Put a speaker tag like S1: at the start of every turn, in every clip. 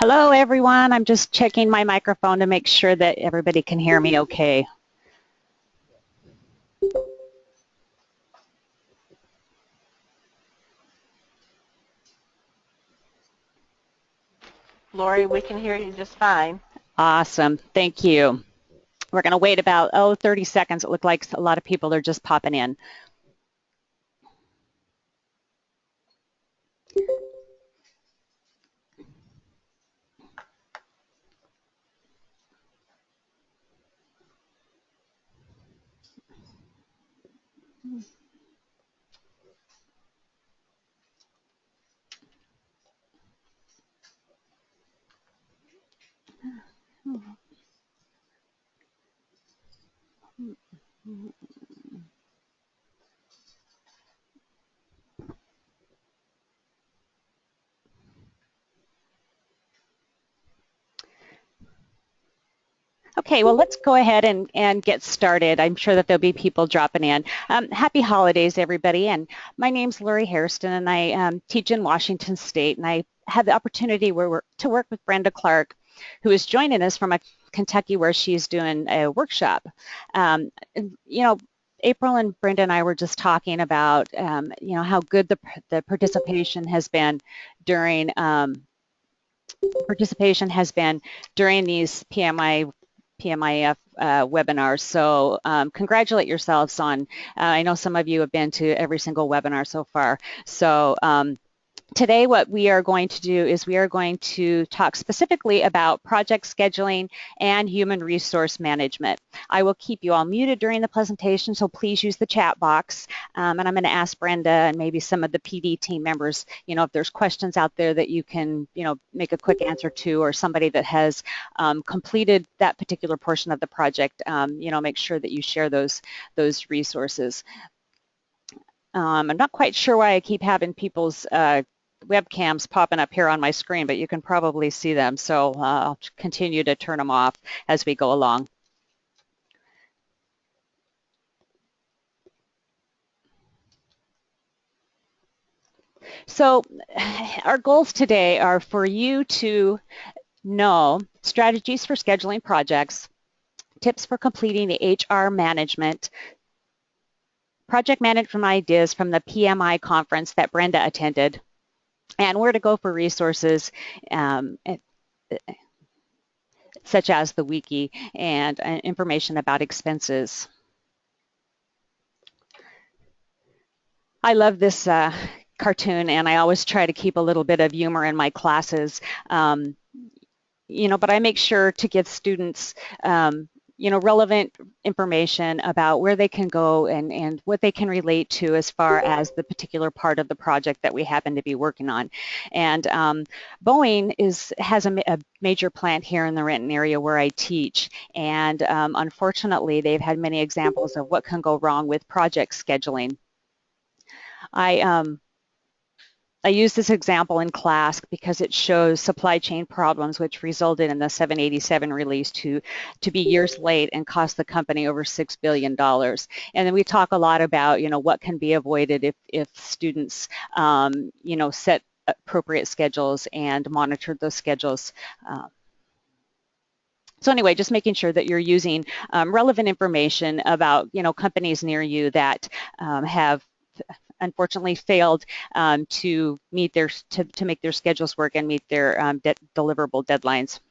S1: Hello, everyone. I'm just checking my microphone to make sure that everybody can hear me okay.
S2: Lori, we can hear you just fine.
S1: Awesome. Thank you. We're going to wait about, 30 seconds. It looked like a lot of people are just popping in. Okay, well, let's go ahead and get started. I'm sure that there'll be people dropping in. Happy holidays, everybody. And my name's Lori Hairston, and I teach in Washington State. And I had the opportunity to work with Brenda Clark, who is joining us from Kentucky, where she's doing a workshop. And, April and Brenda and I were just talking about, how good the participation has been during these PMIEF webinars. So congratulate yourselves on, I know some of you have been to every single webinar so far. So today what we are going to do is we are going to talk specifically about project scheduling and human resource management. I will keep you all muted during the presentation, so please use the chat box. And I'm going to ask Brenda and maybe some of the PD team members, if there's questions out there that you can, make a quick answer to, or somebody that has completed that particular portion of the project, make sure that you share those resources. I'm not quite sure why I keep having people's webcams popping up here on my screen, but you can probably see them. So I'll continue to turn them off as we go along. So our goals today are for you to know strategies for scheduling projects, tips for completing the HR management, project management ideas from the PMI conference that Brenda attended, and where to go for resources such as the wiki and information about expenses. I love this cartoon, and I always try to keep a little bit of humor in my classes, but I make sure to give students relevant information about where they can go and what they can relate to as far as the particular part of the project that we happen to be working on. And Boeing has a major plant here in the Renton area where I teach, and unfortunately they've had many examples of what can go wrong with project scheduling. I use this example in class because it shows supply chain problems which resulted in the 787 release to be years late and cost the company over $6 billion. And then we talk a lot about, what can be avoided if students, set appropriate schedules and monitor those schedules. So anyway, just making sure that you're using relevant information about, companies near you that have unfortunately failed to meet to make their schedules work and meet their deliverable deadlines.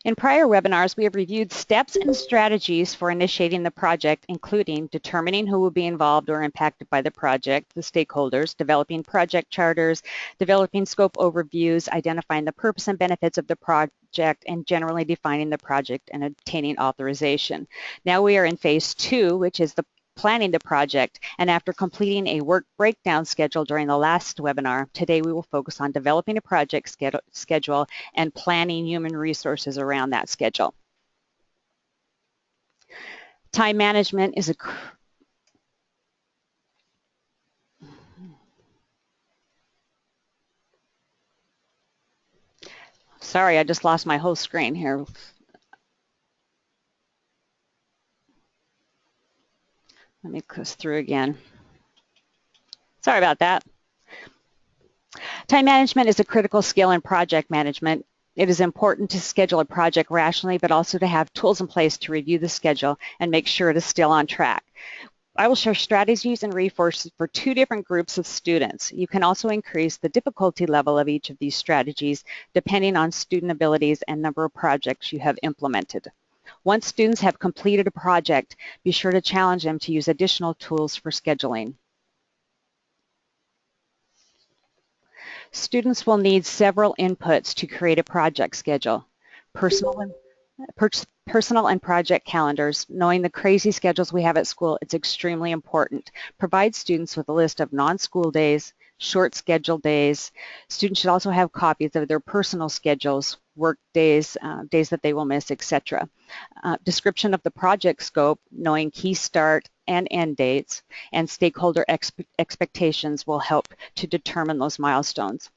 S1: In prior webinars, we have reviewed steps and strategies for initiating the project, including determining who will be involved or impacted by the project, the stakeholders, developing project charters, developing scope overviews, identifying the purpose and benefits of the project, and generally defining the project and obtaining authorization. Now we are in phase 2, which is the planning the project, and after completing a work breakdown schedule during the last webinar, today we will focus on developing a project schedule and planning human resources around that schedule. Time management is Sorry, I just lost my whole screen here. Let me click through again. Sorry about that. Time management is a critical skill in project management. It is important to schedule a project rationally, but also to have tools in place to review the schedule and make sure it is still on track. I will share strategies and resources for two different groups of students. You can also increase the difficulty level of each of these strategies depending on student abilities and number of projects you have implemented. Once students have completed a project, be sure to challenge them to use additional tools for scheduling. Students will need several inputs to create a project schedule. Personal and project calendars. Knowing the crazy schedules we have at school, it's extremely important. Provide students with a list of non-school days, short scheduled days. Students should also have copies of their personal schedules, work days, days that they will miss, etc. Description of the project scope, knowing key start and end dates, and stakeholder expectations will help to determine those milestones.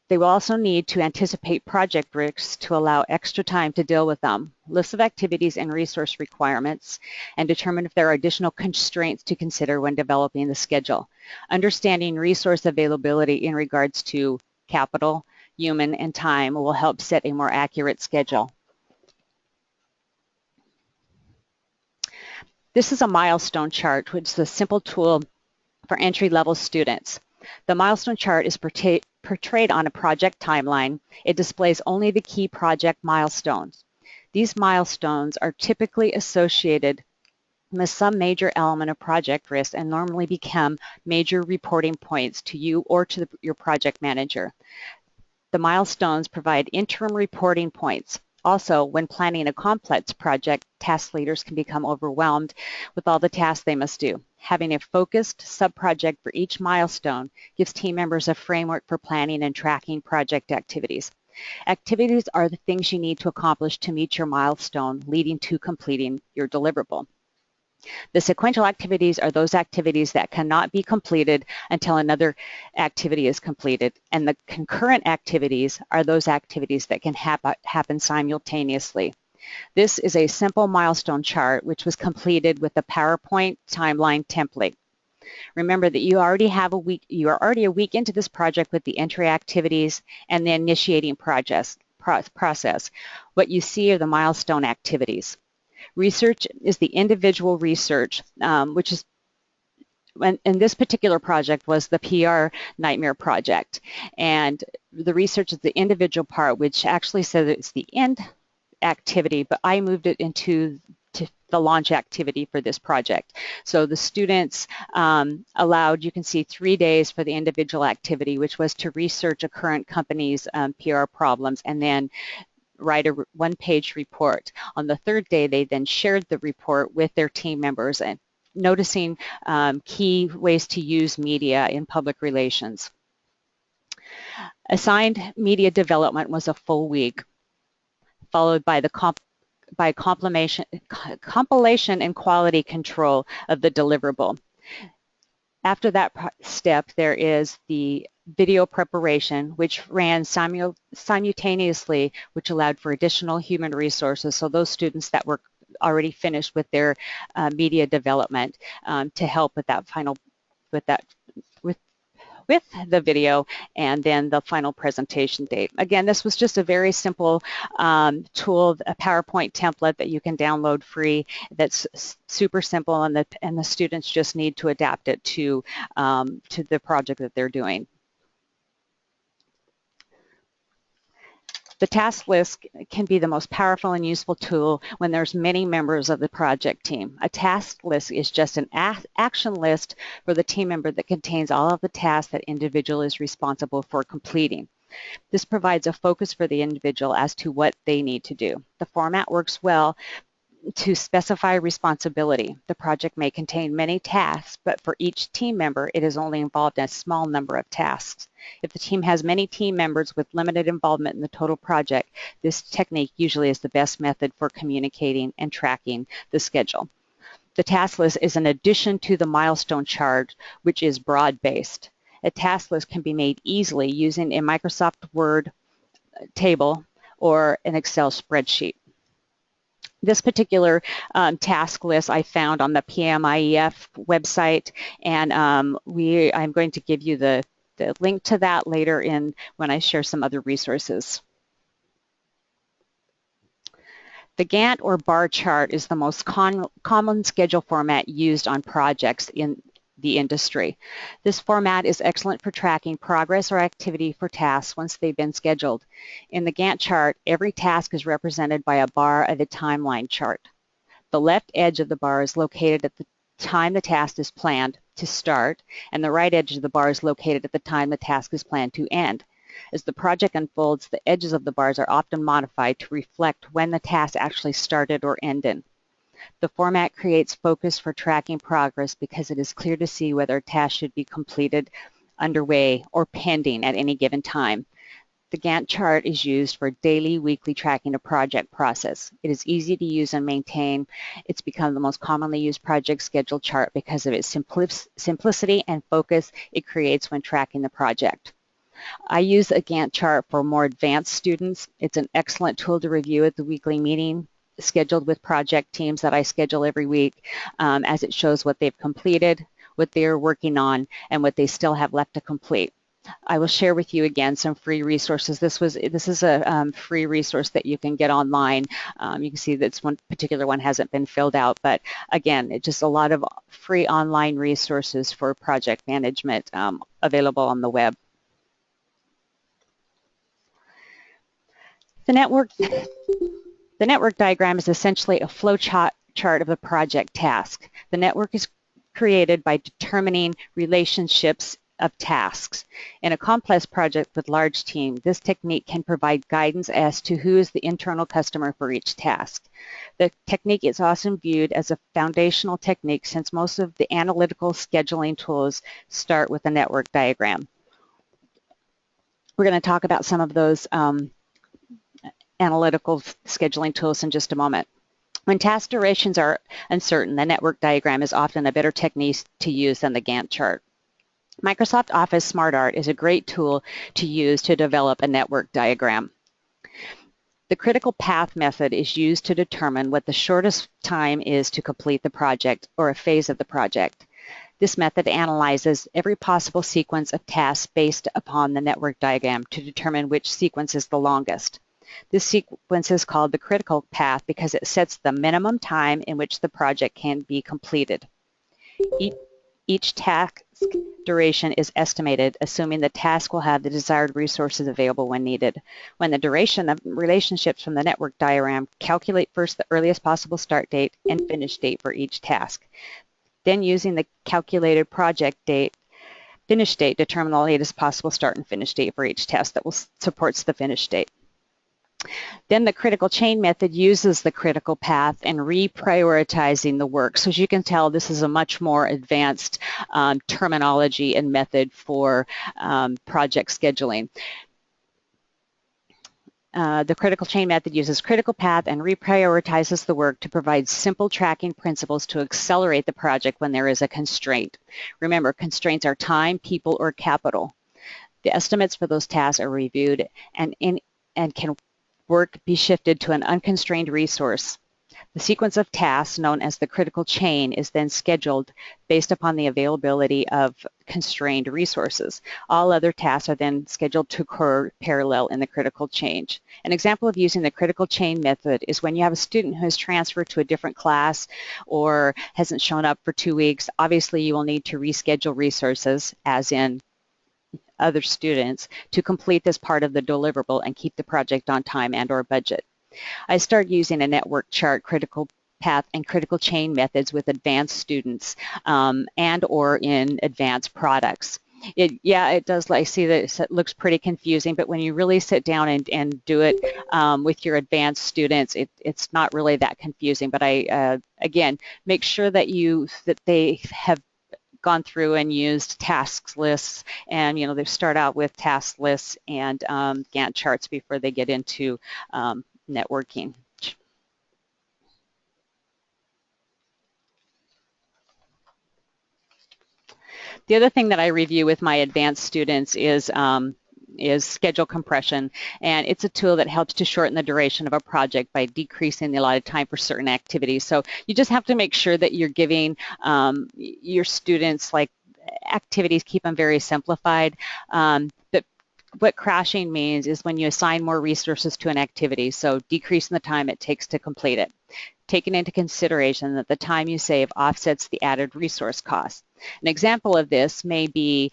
S1: They will also need to anticipate project risks to allow extra time to deal with them, lists of activities and resource requirements, and determine if there are additional constraints to consider when developing the schedule. Understanding resource availability in regards to capital, human, and time will help set a more accurate schedule. This is a milestone chart, which is a simple tool for entry-level students. The milestone chart is portrayed on a project timeline. It displays only the key project milestones. These milestones are typically associated with some major element of project risk and normally become major reporting points to you or to your project manager. The milestones provide interim reporting points. Also, when planning a complex project, task leaders can become overwhelmed with all the tasks they must do. Having a focused sub-project for each milestone gives team members a framework for planning and tracking project activities. Activities are the things you need to accomplish to meet your milestone, leading to completing your deliverable. The sequential activities are those activities that cannot be completed until another activity is completed, and the concurrent activities are those activities that can happen simultaneously. This is a simple milestone chart which was completed with a PowerPoint timeline template. Remember that you are already a week into this project with the entry activities and the initiating process. What you see are the milestone activities. Research is the individual research, which is, in this particular project was the PR Nightmare project. And the research is the individual part, which actually says it's the end activity, but I moved it into the launch activity for this project. So the students allowed, you can see 3 days for the individual activity, which was to research a current company's PR problems and then write a one-page report. On the third day, they then shared the report with their team members and noticing key ways to use media in public relations. Assigned media development was a full week, followed by the compilation and quality control of the deliverable. After that step, there is the video preparation, which ran simultaneously, which allowed for additional human resources. So those students that were already finished with their media development to help with that with the video and then the final presentation date. Again, this was just a very simple tool, a PowerPoint template that you can download free that's super simple, and the students just need to adapt it to the project that they're doing. The task list can be the most powerful and useful tool when there's many members of the project team. A task list is just an action list for the team member that contains all of the tasks that individual is responsible for completing. This provides a focus for the individual as to what they need to do. The format works well to specify responsibility. The project may contain many tasks, but for each team member, it is only involved in a small number of tasks. If the team has many team members with limited involvement in the total project, this technique usually is the best method for communicating and tracking the schedule. The task list is an addition to the milestone chart, which is broad-based. A task list can be made easily using a Microsoft Word table or an Excel spreadsheet. This particular task list I found on the PMIEF website, and I'm going to give you the the link to that later in when I share some other resources. The Gantt or bar chart is the most common schedule format used on projects in the industry. This format is excellent for tracking progress or activity for tasks once they've been scheduled. In the Gantt chart, every task is represented by a bar of a timeline chart. The left edge of the bar is located at the time the task is planned to start, and the right edge of the bar is located at the time the task is planned to end. As the project unfolds, the edges of the bars are often modified to reflect when the task actually started or ended. The format creates focus for tracking progress because it is clear to see whether a task should be completed, underway, or pending at any given time. The Gantt chart is used for daily, weekly tracking of project process. It is easy to use and maintain. It's become the most commonly used project schedule chart because of its simplicity and focus it creates when tracking the project. I use a Gantt chart for more advanced students. It's an excellent tool to review at the weekly meeting scheduled with project teams that I schedule every week, as it shows what they've completed, what they're working on, and what they still have left to complete. I will share with you again some free resources. This is a free resource that you can get online. You can see that one particular one hasn't been filled out, but again, it's just a lot of free online resources for project management available on the web. The network diagram is essentially a flow chart of the project task. The network is created by determining relationships of tasks. In a complex project with large team, this technique can provide guidance as to who is the internal customer for each task. The technique is often viewed as a foundational technique since most of the analytical scheduling tools start with a network diagram. We're going to talk about some of those analytical scheduling tools in just a moment. When task durations are uncertain, the network diagram is often a better technique to use than the Gantt chart. Microsoft Office SmartArt is a great tool to use to develop a network diagram. The critical path method is used to determine what the shortest time is to complete the project or a phase of the project. This method analyzes every possible sequence of tasks based upon the network diagram to determine which sequence is the longest. This sequence is called the critical path because it sets the minimum time in which the project can be completed. Each task duration is estimated, assuming the task will have the desired resources available when needed. When the duration of relationships from the network diagram, calculate first the earliest possible start date and finish date for each task. Then using the calculated project date, finish date, determine the latest possible start and finish date for each task that supports the finish date. Then the critical chain method uses the critical path and reprioritizing the work. So as you can tell, this is a much more advanced terminology and method for project scheduling. The critical chain method uses critical path and reprioritizes the work to provide simple tracking principles to accelerate the project when there is a constraint. Remember, constraints are time, people, or capital. The estimates for those tasks are reviewed and can work be shifted to an unconstrained resource. The sequence of tasks, known as the critical chain, is then scheduled based upon the availability of constrained resources. All other tasks are then scheduled to occur parallel in the critical chain. An example of using the critical chain method is when you have a student who has transferred to a different class or hasn't shown up for 2 weeks. Obviously, you will need to reschedule resources, as in other students, to complete this part of the deliverable and keep the project on time and/or budget. I start using a network chart, critical path, and critical chain methods with advanced students and/or in advanced products. It does. I see that it looks pretty confusing, but when you really sit down and do it with your advanced students, it's not really that confusing. But again, make sure that they have gone through and used task lists, and they start out with task lists and Gantt charts before they get into networking. The other thing that I review with my advanced students is schedule compression, and it's a tool that helps to shorten the duration of a project by decreasing the allotted time for certain activities. So you just have to make sure that you're giving your students activities, keep them very simplified. But what crashing means is when you assign more resources to an activity, so decreasing the time it takes to complete it, taking into consideration that the time you save offsets the added resource costs. An example of this may be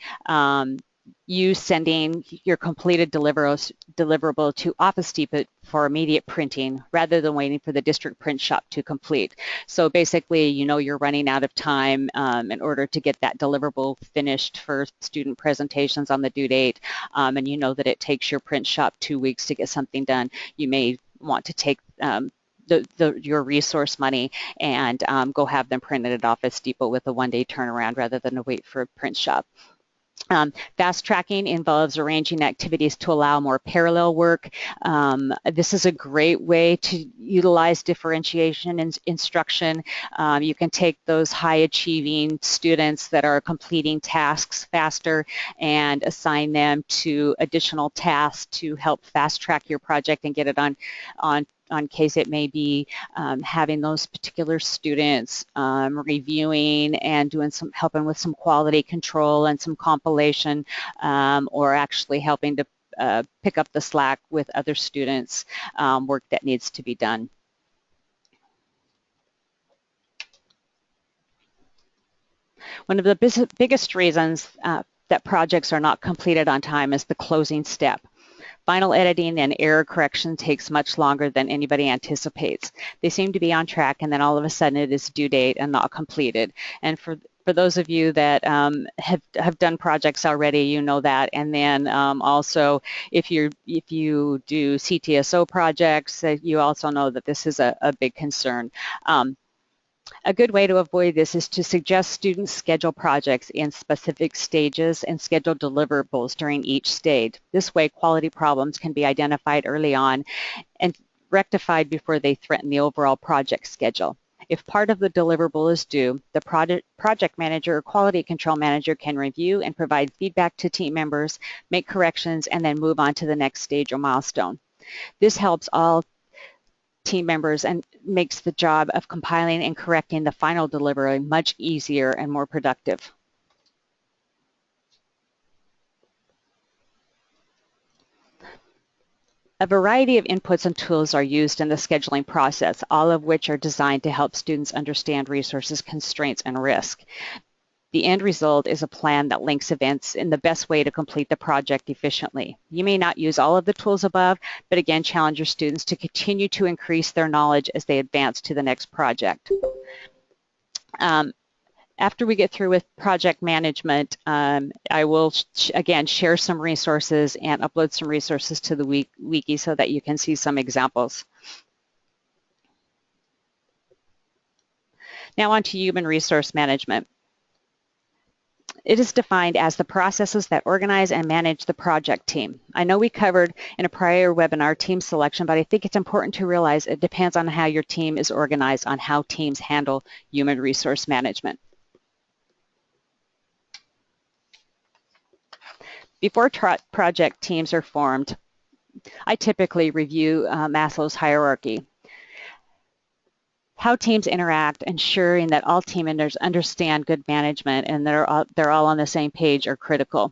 S1: you sending your completed deliverable to Office Depot for immediate printing rather than waiting for the district print shop to complete. So basically, you know you're running out of time in order to get that deliverable finished for student presentations on the due date, and you know that it takes your print shop 2 weeks to get something done. You may want to take your resource money and go have them printed at Office Depot with a one-day turnaround rather than to wait for a print shop. Fast tracking involves arranging activities to allow more parallel work. This is a great way to utilize differentiation in instruction. You can take those high achieving students that are completing tasks faster and assign them to additional tasks to help fast track your project and get it on case. It may be having those particular students reviewing and doing helping with some quality control and some compilation, or actually helping to pick up the slack with other students' work that needs to be done. One of the biggest reasons that projects are not completed on time is the closing step. Final editing and error correction takes much longer than anybody anticipates. They seem to be on track, and then all of a sudden it is due date and not completed. And for those of you that have done projects already, you know that. And then also, if you do CTSO projects, you also know that this is a big concern. A good way to avoid this is to suggest students schedule projects in specific stages and schedule deliverables during each stage. This way, quality problems can be identified early on and rectified before they threaten the overall project schedule. If part of the deliverable is due, the project manager or quality control manager can review and provide feedback to team members, make corrections, and then move on to the next stage or milestone. This helps all team members and makes the job of compiling and correcting the final delivery much easier and more productive. A variety of inputs and tools are used in the scheduling process, all of which are designed to help students understand resources, constraints, and risk. The end result is a plan that links events in the best way to complete the project efficiently. You may not use all of the tools above, but again, challenge your students to continue to increase their knowledge as they advance to the next project. After we get through with project management, I will again share some resources and upload some resources to the wiki so that you can see some examples. Now on to human resource management. It is defined as the processes that organize and manage the project team. I know we covered in a prior webinar team selection, but I think it's important to realize it depends on how your team is organized on how teams handle human resource management. Before project teams are formed, I typically review Maslow's hierarchy. How teams interact, ensuring that all team members understand good management and they're all on the same page are critical.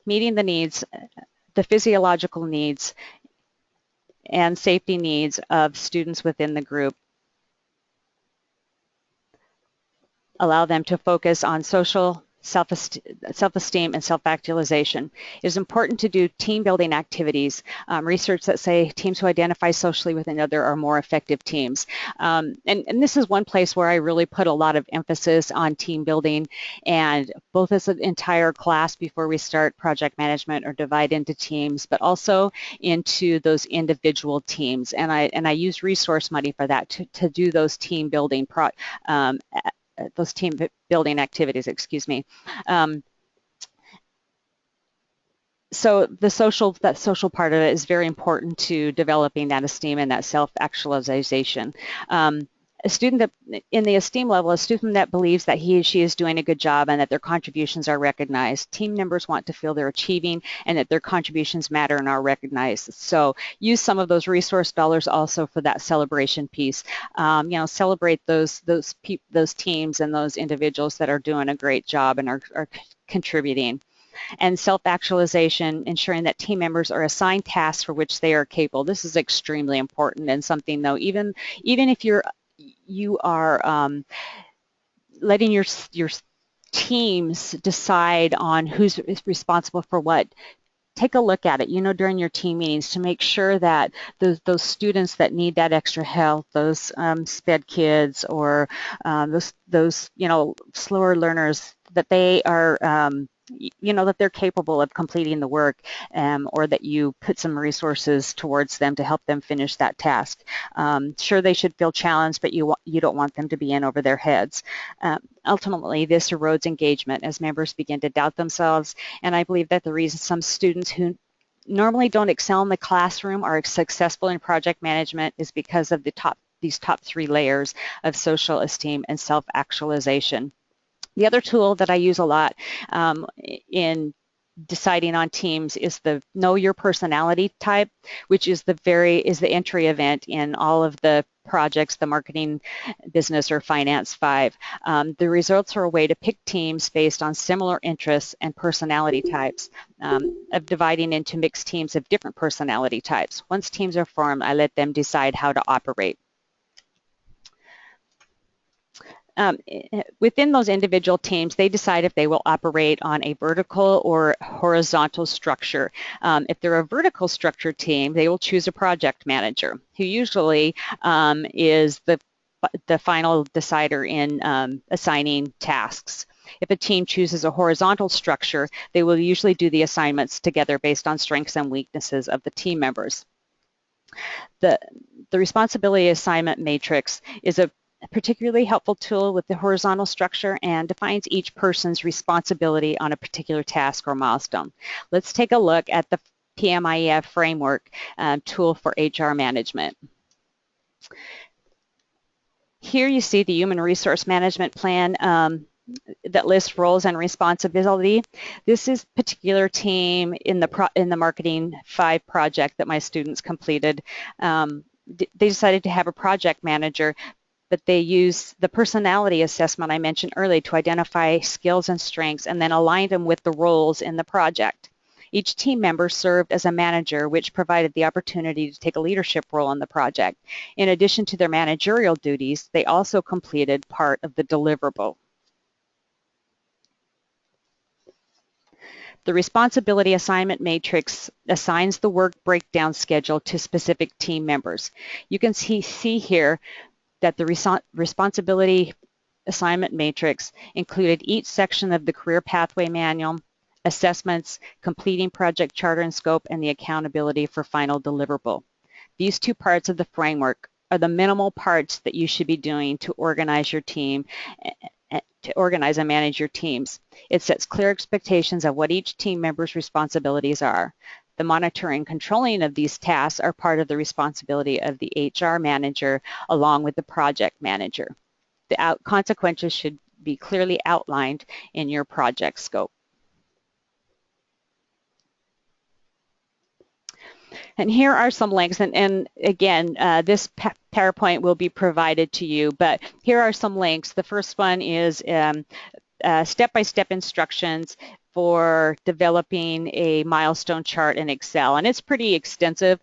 S1: Meeting the needs, the physiological needs and safety needs of students within the group allow them to focus on social self-esteem and self-actualization. It is important to do team building activities. Research that say teams who identify socially with another are more effective teams. And this is one place where I really put a lot of emphasis on team building, and both as an entire class before we start project management or divide into teams, but also into those individual teams. And I use resource money for that to do those team building activities, excuse me. So that social part of it is very important to developing that esteem and that self-actualization. a student that in the esteem level, a student that believes that he or she is doing a good job and that their contributions are recognized. Team members want to feel they're achieving and that their contributions matter and are recognized. So use some of those resource dollars also for that celebration piece. Celebrate those teams and those individuals that are doing a great job and are contributing. And self-actualization, ensuring that team members are assigned tasks for which they are capable. This is extremely important and something, though, even if you are letting your teams decide on who's responsible for what. Take a look at it, during your team meetings to make sure that those students that need that extra help, those SPED kids or those slower learners, that they are that they're capable of completing the work, or that you put some resources towards them to help them finish that task. Sure, they should feel challenged, but you don't want them to be in over their heads. Ultimately, this erodes engagement as members begin to doubt themselves, and I believe that the reason some students who normally don't excel in the classroom are successful in project management is because of these top three layers of social esteem and self-actualization. The other tool that I use a lot in deciding on teams is the Know Your Personality type, which is the entry event in all of the projects, the marketing, business, or finance 5. The results are a way to pick teams based on similar interests and personality types, of dividing into mixed teams of different personality types. Once teams are formed, I let them decide how to operate. Within those individual teams, they decide if they will operate on a vertical or horizontal structure. If they're a vertical structure team, they will choose a project manager, who usually is the final decider in assigning tasks. If a team chooses a horizontal structure, they will usually do the assignments together based on strengths and weaknesses of the team members. The responsibility assignment matrix is a particularly helpful tool with the horizontal structure and defines each person's responsibility on a particular task or milestone. Let's take a look at the PMIEF framework tool for HR management. Here you see the Human Resource Management Plan that lists roles and responsibility. This is a particular team in the Marketing 5 project that my students completed. They decided to have a project manager, but they use the personality assessment I mentioned earlier to identify skills and strengths and then align them with the roles in the project. Each team member served as a manager, which provided the opportunity to take a leadership role in the project. In addition to their managerial duties, they also completed part of the deliverable. The responsibility assignment matrix assigns the work breakdown schedule to specific team members. You can see here that the responsibility assignment matrix included each section of the career pathway manual, assessments, completing project charter and scope, and the accountability for final deliverable. These two parts of the framework are the minimal parts that you should be doing to organize your team, to organize and manage your teams. It sets clear expectations of what each team member's responsibilities are. The monitoring and controlling of these tasks are part of the responsibility of the HR manager along with the project manager. The consequences should be clearly outlined in your project scope. And here are some links, and again, this PowerPoint will be provided to you, but here are some links. The first one is step-by-step instructions for developing a milestone chart in Excel, and it's pretty extensive,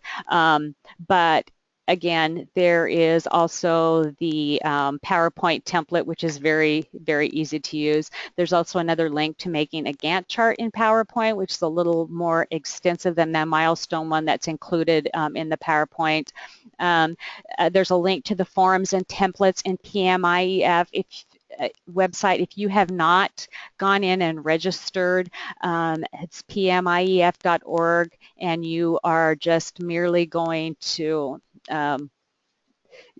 S1: but again, there is also the PowerPoint template, which is very, very easy to use. There's also another link to making a Gantt chart in PowerPoint, which is a little more extensive than the milestone one that's included in the PowerPoint. There's a link to the forms and templates in PMIEF. Website. If you have not gone in and registered, it's pmief.org, and you are just merely going to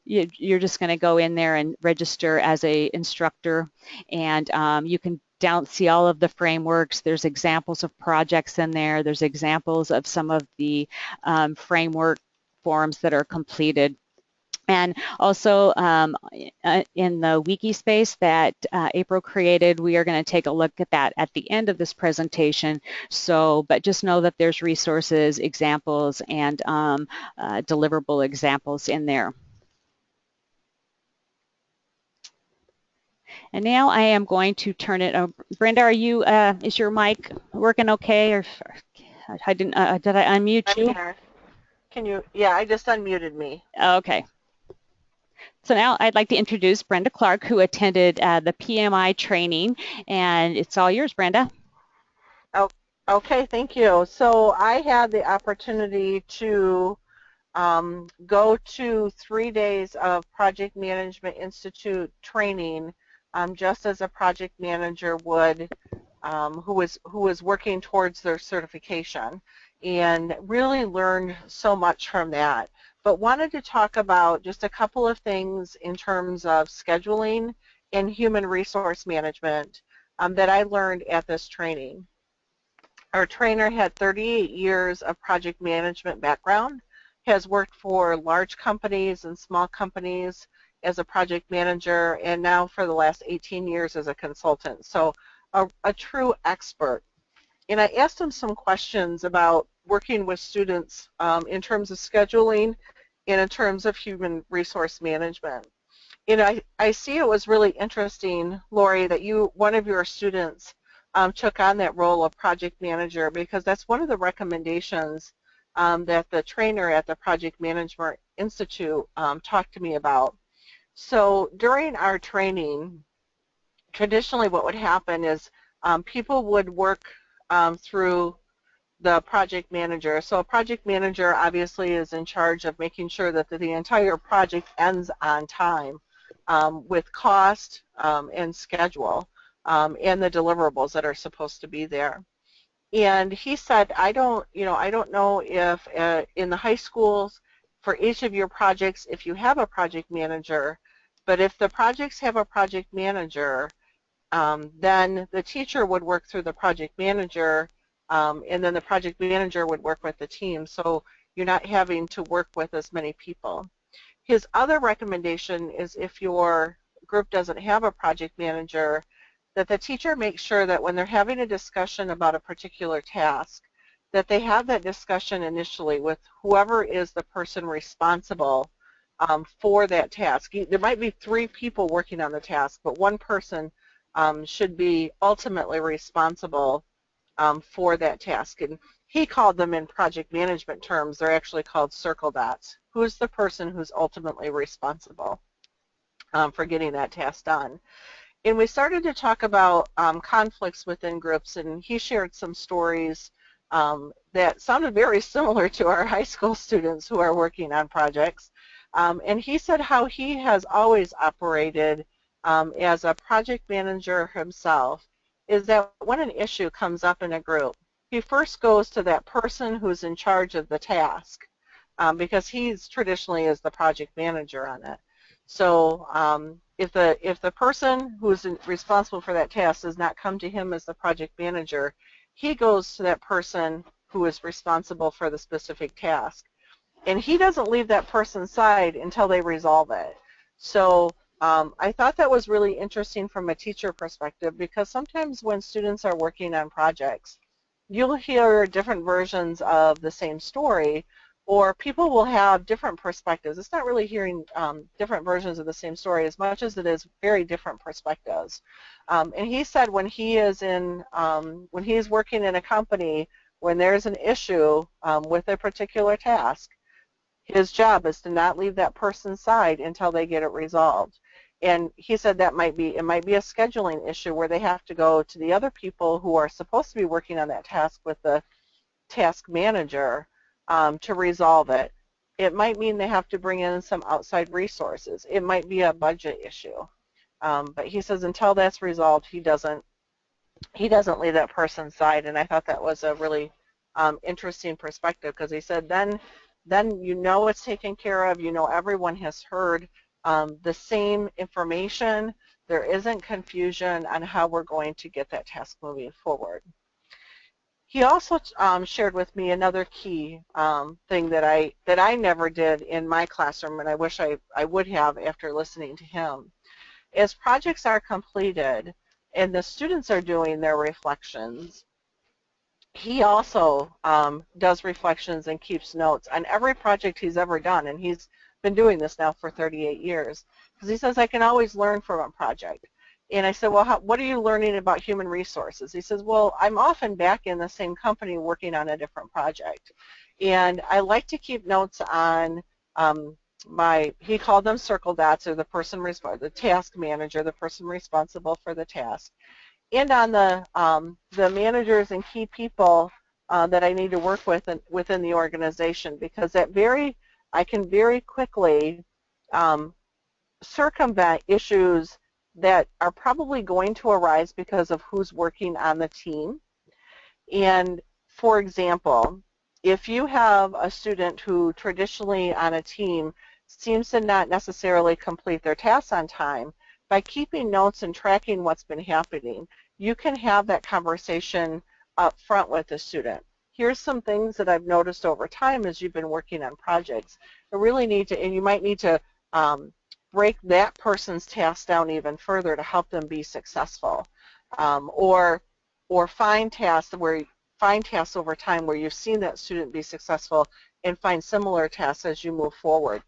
S1: you're just going to go in there and register as a instructor, and you can see all of the frameworks. There's examples of projects in there. There's examples of some of the framework forms that are completed. And also in the wiki space that April created, we are going to take a look at that at the end of this presentation. So, but just know that there's resources, examples, and deliverable examples in there. And now I am going to turn it over. Brenda, is your mic working okay? Or I didn't, did I unmute
S2: I'm
S1: you?
S2: here. Can you? Yeah, I just unmuted me.
S1: Okay. So now I'd like to introduce Brenda Clark, who attended the PMI training, and it's all yours, Brenda.
S2: Oh, okay, thank you. So I had the opportunity to go to 3 days of Project Management Institute training, just as a project manager would, who was working towards their certification, and really learned so much from that. But wanted to talk about just a couple of things in terms of scheduling and human resource management that I learned at this training. Our trainer had 38 years of project management background, has worked for large companies and small companies as a project manager, and now for the last 18 years as a consultant. So a true expert. And I asked him some questions about working with students in terms of scheduling and in terms of human resource management. You know, I see it was really interesting, Lori, that one of your students took on that role of project manager, because that's one of the recommendations that the trainer at the Project Management Institute talked to me about. So during our training, traditionally what would happen is people would work through the project manager. So a project manager obviously is in charge of making sure that the entire project ends on time with cost and schedule and the deliverables that are supposed to be there. And he said, I don't know if in the high schools for each of your projects, if you have a project manager, but if the projects have a project manager, then the teacher would work through the project manager, and then the project manager would work with the team, so you're not having to work with as many people. His other recommendation is if your group doesn't have a project manager, that the teacher makes sure that when they're having a discussion about a particular task, that they have that discussion initially with whoever is the person responsible for that task. There might be 3 people working on the task, but one person should be ultimately responsible for that task. And he called them, in project management terms, they're actually called circle dots. Who's the person who's ultimately responsible for getting that task done? And we started to talk about conflicts within groups, and he shared some stories that sounded very similar to our high school students who are working on projects. And he said how he has always operated as a project manager himself is that when an issue comes up in a group, he first goes to that person who's in charge of the task because he's traditionally is the project manager on it. So if the person who's responsible for that task does not come to him as the project manager, he goes to that person who is responsible for the specific task. And he doesn't leave that person's side until they resolve it. So I thought that was really interesting from a teacher perspective, because sometimes when students are working on projects, you'll hear different versions of the same story, or people will have different perspectives. It's not really hearing different versions of the same story as much as it is very different perspectives. And he said when he is when he's working in a company, when there's an issue with a particular task, his job is to not leave that person's side until they get it resolved. And he said that it might be a scheduling issue where they have to go to the other people who are supposed to be working on that task with the task manager to resolve it. It might mean they have to bring in some outside resources. It might be a budget issue. But he says until that's resolved, he doesn't leave that person's side. And I thought that was a really interesting perspective, because he said then you know it's taken care of, you know everyone has heard the same information, there isn't confusion on how we're going to get that task moving forward. He also shared with me another key thing that I never did in my classroom, and I wish I would have after listening to him. As projects are completed and the students are doing their reflections, he also does reflections and keeps notes on every project he's ever done, and he's been doing this now for 38 years, because he says, I can always learn from a project. And I said, well, what are you learning about human resources? He says, well, I'm often back in the same company working on a different project, and I like to keep notes on he called them circle dots, or the task manager, the person responsible for the task, and on the managers and key people that I need to work with within the organization, because I can very quickly um, circumvent issues that are probably going to arise because of who's working on the team. And for example, if you have a student who traditionally on a team seems to not necessarily complete their tasks on time, by keeping notes and tracking what's been happening, you can have that conversation up front with the student. Here's some things that I've noticed over time as you've been working on projects. You really need to, and you might need to break that person's task down even further to help them be successful. Or find tasks over time where you've seen that student be successful, and find similar tasks as you move forward.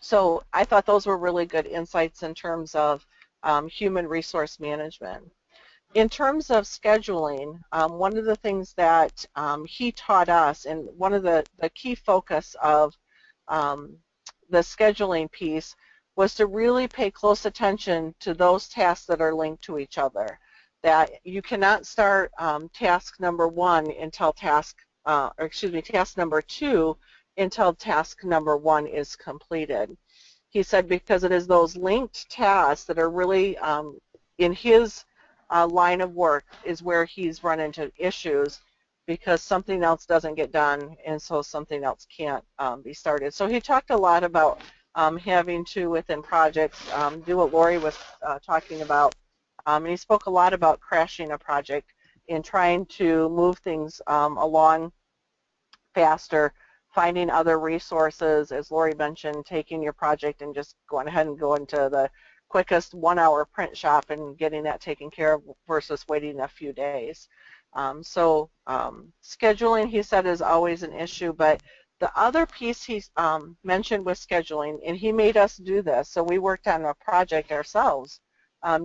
S2: So I thought those were really good insights in terms of human resource management. In terms of scheduling, one of the things that he taught us, and one of the key focus of the scheduling piece, was to really pay close attention to those tasks that are linked to each other. That you cannot start task number one until task number two until task number one is completed. He said because it is those linked tasks that are really in his line of work is where he's run into issues, because something else doesn't get done, and so something else can't be started. So he talked a lot about having to, within projects, do what Lori was talking about, and he spoke a lot about crashing a project and trying to move things along faster, finding other resources, as Lori mentioned, taking your project and just going ahead and going to the quickest 1 hour print shop and getting that taken care of versus waiting a few days. Scheduling, he said, is always an issue, but the other piece he mentioned with scheduling, and he made us do this, so we worked on a project ourselves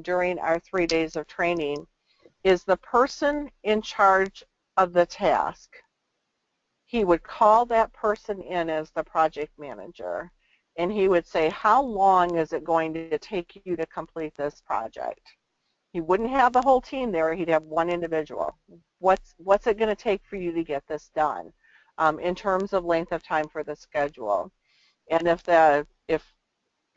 S2: during our 3 days of training, is the person in charge of the task. He would call that person in as the project manager, and he would say, how long is it going to take you to complete this project? He wouldn't have the whole team there. He'd have one individual. What's it going to take for you to get this done in terms of length of time for the schedule? And if the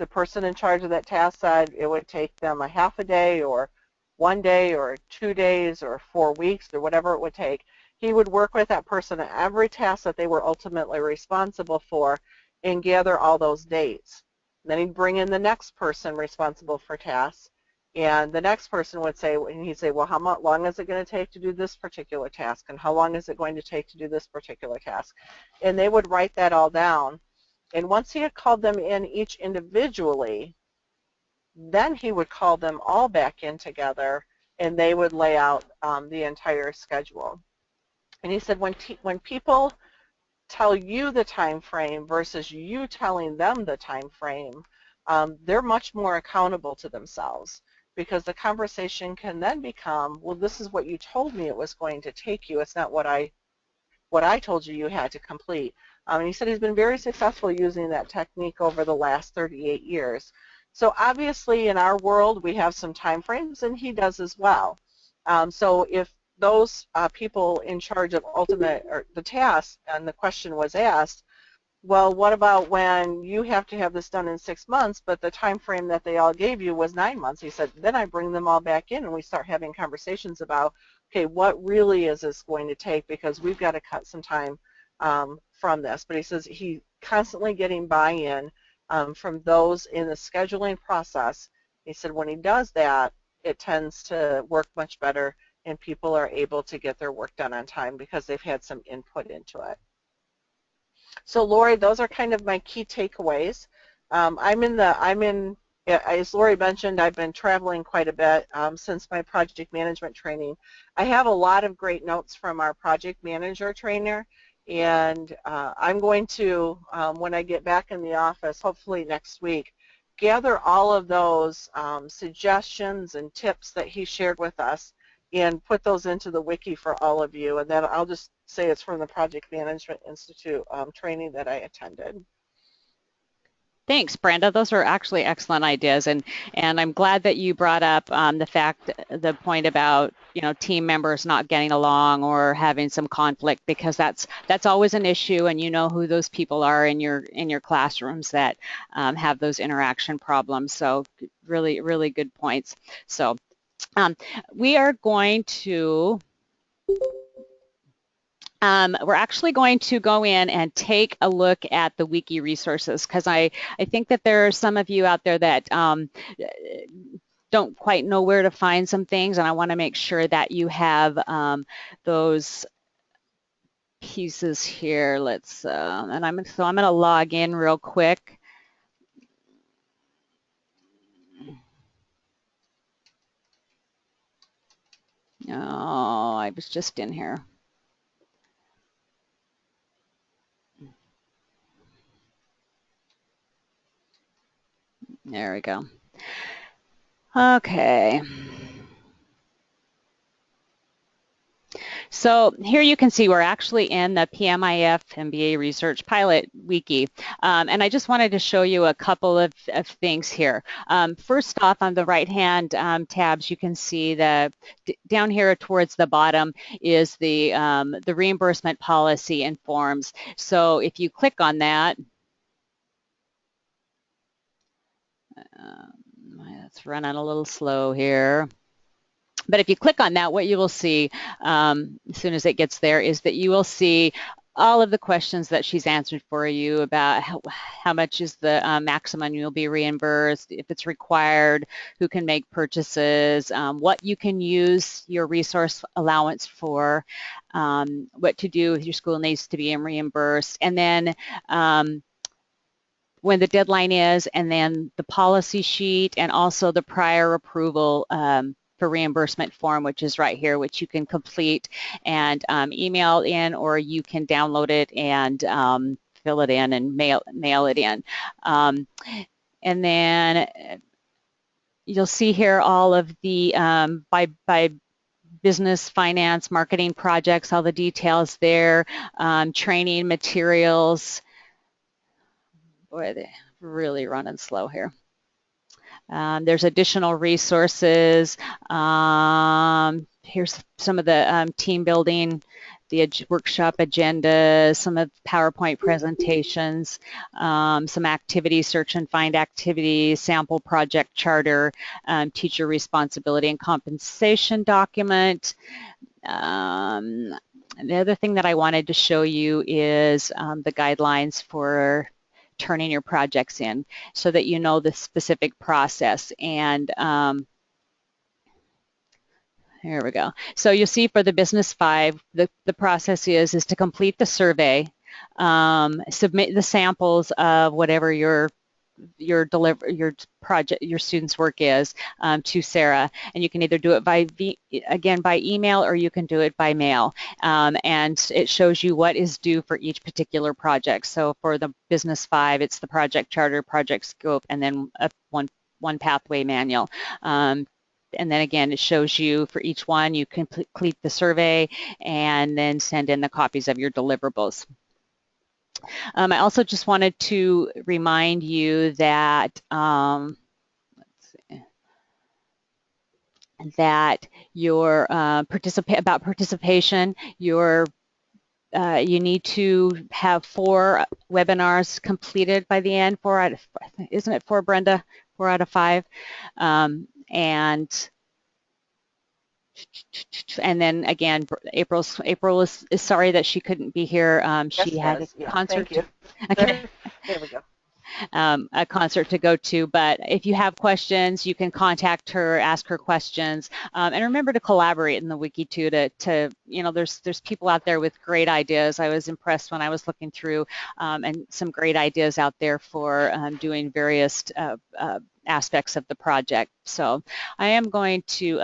S2: person in charge of that task said it would take them a half a day or 1 day or 2 days or 4 weeks or whatever it would take, he would work with that person on every task that they were ultimately responsible for and gather all those dates. Then he'd bring in the next person responsible for tasks, and the next person would say, and he'd say, well, how long is it going to take to do this particular task, and how long is it going to take to do this particular task? And they would write that all down. And once he had called them in each individually, then he would call them all back in together, and they would lay out the entire schedule. And he said when people tell you the time frame versus you telling them the time frame, they're much more accountable to themselves, because the conversation can then become, well, this is what you told me it was going to take you. It's not what I told you you had to complete. And he said he's been very successful using that technique over the last 38 years. So obviously in our world we have some time frames, and he does as well. So if those people in charge of the task, and the question was asked, well, what about when you have to have this done in 6 months, but the time frame that they all gave you was 9 months? He said, then I bring them all back in and we start having conversations about, okay, what really is this going to take, because we've got to cut some time from this. But he says he's constantly getting buy-in from those in the scheduling process. He said when he does that, it tends to work much better, and people are able to get their work done on time because they've had some input into it. So Lori, those are kind of my key takeaways. As Lori mentioned, I've been traveling quite a bit since my project management training. I have a lot of great notes from our project manager trainer, and I'm going to, when I get back in the office, hopefully next week, gather all of those suggestions and tips that he shared with us and put those into the wiki for all of you, and then I'll just say it's from the Project Management Institute training that I attended.
S1: Thanks, Brenda. Those are actually excellent ideas, and I'm glad that you brought up the point about team members not getting along or having some conflict, because that's always an issue, and you know who those people are in your classrooms that have those interaction problems. So really, really good points. So we are going to. We're actually going to go in and take a look at the wiki resources, because I think that there are some of you out there that don't quite know where to find some things, and I want to make sure that you have those pieces here. And I'm going to log in real quick. Oh, I was just in here. There we go. Okay. So here you can see we're actually in the PMIEF MBA Research Pilot Wiki. And I just wanted to show you a couple of things here. First off, on the right-hand tabs, you can see down here towards the bottom is the reimbursement policy and forms. So if you click on that, it's running a little slow here. But if you click on that, what you will see as soon as it gets there is that you will see all of the questions that she's answered for you about how much is the maximum you'll be reimbursed, if it's required, who can make purchases, what you can use your resource allowance for, what to do if your school needs to be reimbursed, and then when the deadline is, and then the policy sheet, and also the prior approval for reimbursement form, which is right here, which you can complete and email in, or you can download it and fill it in and mail it in. And then you'll see here all of the by business, finance, marketing projects, all the details there, training materials. Boy, they're really running slow here. There's additional resources. Here's some of the team building, the workshop agenda, some of PowerPoint presentations, some activity search and find activities, sample project charter, teacher responsibility and compensation document. The other thing that I wanted to show you is the guidelines for turning your projects in, so that you know the specific process. And here we go. So you'll see for the Business 5, the process is to complete the survey, submit the samples of whatever your project, your student's work is, to Sarah, and you can either do it by email, or you can do it by mail, and it shows you what is due for each particular project. So for the Business 5, it's the project charter, project scope, and then one pathway manual. And then again, it shows you for each one, you complete the survey and then send in the copies of your deliverables. I also just wanted to remind you that that your participation, you need to have 4 webinars completed by the end. 4 out of, isn't it 4, Brenda? 4 out of 5, and then again, April is sorry that she couldn't be here. She had a concert.
S2: Thank you.
S1: Okay.
S2: There we go.
S1: a concert to go to. But if you have questions, you can contact her, ask her questions, and remember to collaborate in the wiki too. There's people out there with great ideas. I was impressed when I was looking through, and some great ideas out there for doing various aspects of the project. So I am going to,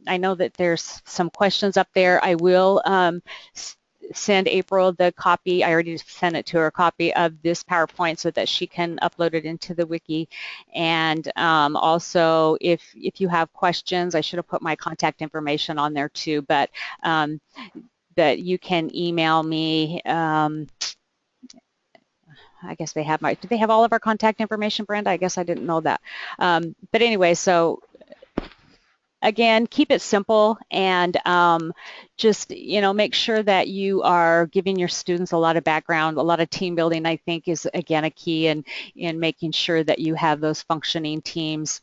S1: I know that there's some questions up there. I will send April the copy. I already sent it to her, a copy of this PowerPoint so that she can upload it into the wiki. And also, if you have questions, I should have put my contact information on there too, but that you can email me. I guess they have do they have all of our contact information, Brenda? I guess I didn't know that. But anyway, so again, keep it simple and just, make sure that you are giving your students a lot of background. A lot of team building, I think, is, again, a key in making sure that you have those functioning teams.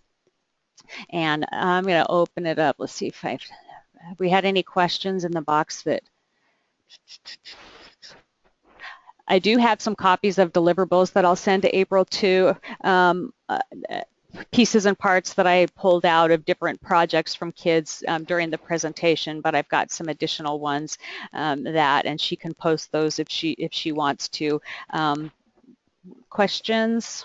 S1: And I'm going to open it up. Let's see if we had any questions in the box that... I do have some copies of deliverables that I'll send to April too, pieces and parts that I pulled out of different projects from kids during the presentation, but I've got some additional ones and she can post those if she wants to. Questions?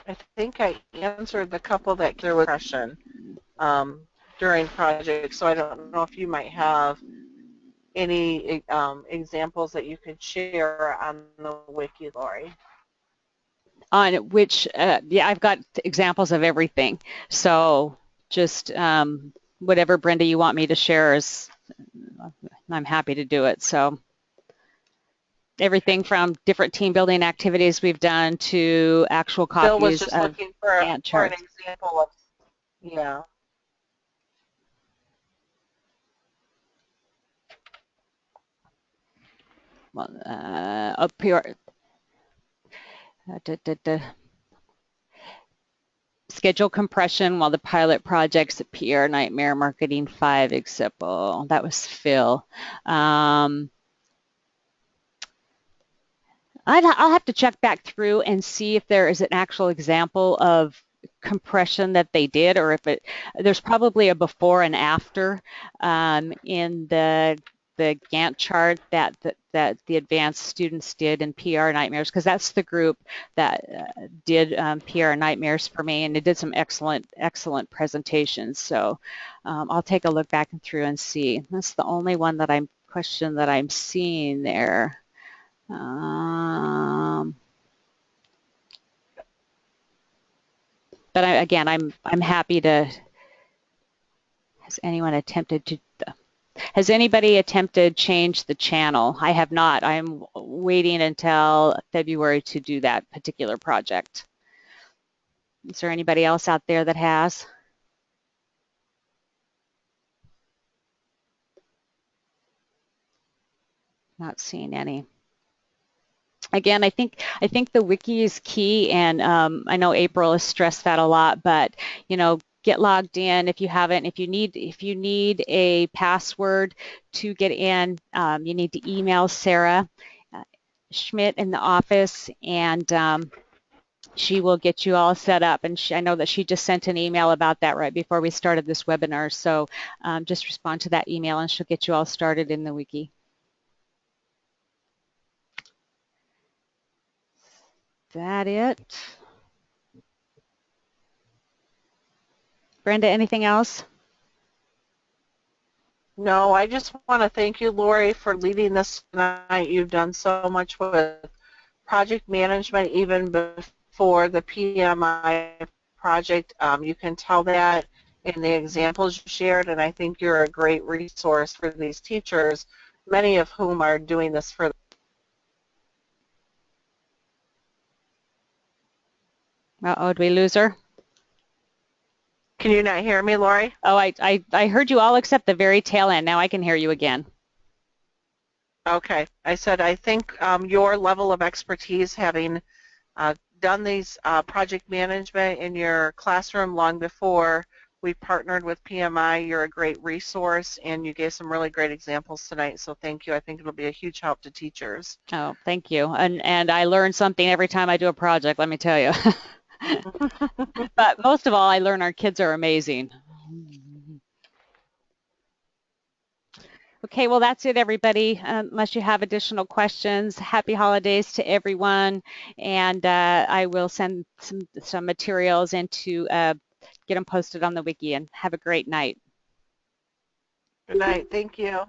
S2: I think I answered the couple that there was question during project, so I don't know if you might have any examples that you could share on the wiki, Lori.
S1: On which, yeah, I've got examples of everything. So just whatever, Brenda, you want me to share I'm happy to do it. So everything from different team building activities we've done to actual copies
S2: Bill was just
S1: of
S2: looking for
S1: Gantt charts.
S2: an example of, yeah.
S1: Well, up here, schedule compression while the pilot projects appear. Nightmare Marketing 5 example. That was Phil. I'll have to check back through and see if there is an actual example of compression that they did, or if there's probably a before and after in the Gantt chart that the advanced students did in PR Nightmares, because that's the group that did PR Nightmares for me, and they did some excellent presentations. So I'll take a look back through and see. That's the only one that I'm seeing there. But again, I'm happy to. Has anybody attempted change the channel? I have not. I'm waiting until February to do that particular project. Is there anybody else out there that has? Not seeing any. Again, I think the wiki is key, and I know April has stressed that a lot, but get logged in if you haven't. If you need a password to get in, you need to email Sarah Schmidt in the office, and she will get you all set up. And I know that she just sent an email about that right before we started this webinar, so just respond to that email and she'll get you all started in the wiki. That it? Brenda, anything else?
S2: No, I just want to thank you, Lori, for leading this tonight. You've done so much with project management even before the PMI project. You can tell that in the examples you shared, and I think you're a great resource for these teachers, many of whom are doing this for.
S1: Uh-oh, did we lose her?
S2: Can you not hear me, Lori?
S1: Oh, I heard you all except the very tail end. Now I can hear you again.
S2: Okay. I said I think your level of expertise, having done these project management in your classroom long before We partnered with PMI. You're a great resource, and you gave some really great examples tonight, so thank you. I think it'll be a huge help to teachers.
S1: Oh, thank you. And I learn something every time I do a project, let me tell you. But most of all, I learn our kids are amazing. Okay, well, that's it, everybody. Unless you have additional questions, happy holidays to everyone. And I will send some materials in to get them posted on the wiki, and have a great night.
S2: Good night. Thank you.